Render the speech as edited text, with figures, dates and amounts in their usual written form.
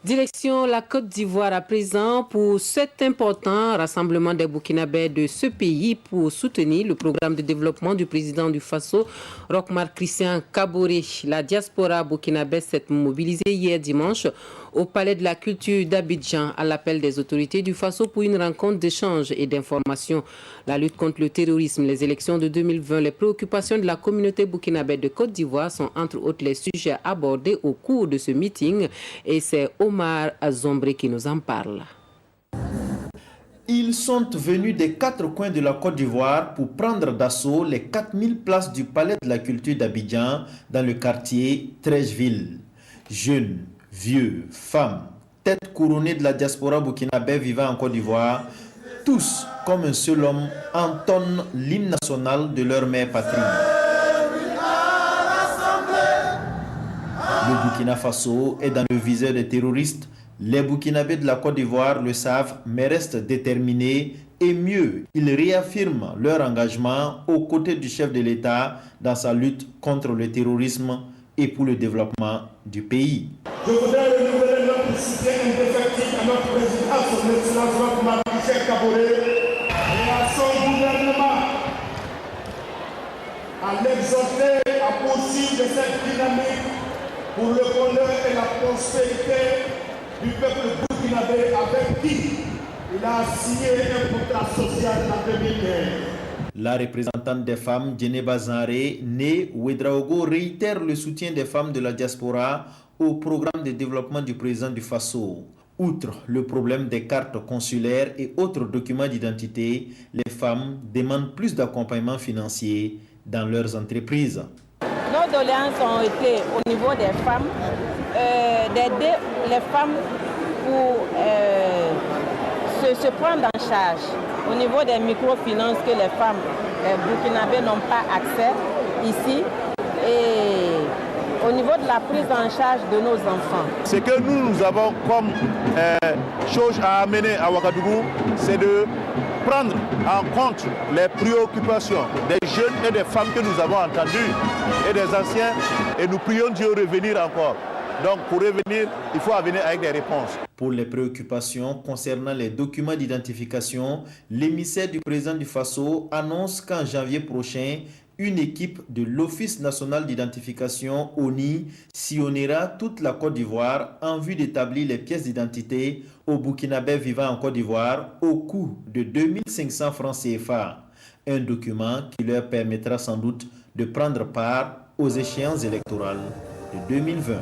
Direction la Côte d'Ivoire à présent pour cet important rassemblement des Burkinabés de ce pays pour soutenir le programme de développement du président du Faso, Roch-Marc Christian Kaboré. La diaspora burkinabé s'est mobilisée hier dimanche au Palais de la Culture d'Abidjan à l'appel des autorités du Faso pour une rencontre d'échange et d'information. La lutte contre le terrorisme, les élections de 2020, les préoccupations de la communauté burkinabé de Côte d'Ivoire sont entre autres les sujets abordés au cours de ce meeting et c'est Omar Azombre qui nous en parle. Ils sont venus des 4 coins de la Côte d'Ivoire pour prendre d'assaut les 4000 places du Palais de la Culture d'Abidjan dans le quartier Trècheville. Jeunes, vieux, femmes, têtes couronnées de la diaspora burkinabé vivant en Côte d'Ivoire, tous comme un seul homme entonnent l'hymne national de leur mère patrie. Le Burkina Faso est dans le viseur des terroristes. Les Burkinabés de la Côte d'Ivoire le savent, mais restent déterminés et mieux, ils réaffirment leur engagement aux côtés du chef de l'État dans sa lutte contre le terrorisme et pour le développement du pays. Je voudrais renouveler notre soutien indéfectible à notre président, son Excellence Roch-Marc Christian Kaboré, et à son gouvernement, à l'exhorter à poursuivre cette dynamique pour le bonheur et la prospérité du peuple burkinabé avec qui il a signé un contrat social en 2015. La représentante des femmes, Djeneba Zanré, née Ouedraogo, réitère le soutien des femmes de la diaspora au programme de développement du président du Faso. Outre le problème des cartes consulaires et autres documents d'identité, les femmes demandent plus d'accompagnement financier dans leurs entreprises. Nos doléances ont été au niveau des femmes, d'aider les femmes pour se prendre en charge. Au niveau des microfinances que les femmes burkinabées n'ont pas accès ici et au niveau de la prise en charge de nos enfants. Ce que nous avons comme chose à amener à Ouagadougou, c'est de prendre en compte les préoccupations des jeunes et des femmes que nous avons entendues et des anciens, et nous prions Dieu de revenir encore. Donc pour revenir, il faut venir avec des réponses. Pour les préoccupations concernant les documents d'identification, l'émissaire du président du Faso annonce qu'en janvier prochain, une équipe de l'Office national d'identification ONI sillonnera toute la Côte d'Ivoire en vue d'établir les pièces d'identité aux Burkinabés vivant en Côte d'Ivoire au coût de 2500 francs CFA. Un document qui leur permettra sans doute de prendre part aux échéances électorales de 2020.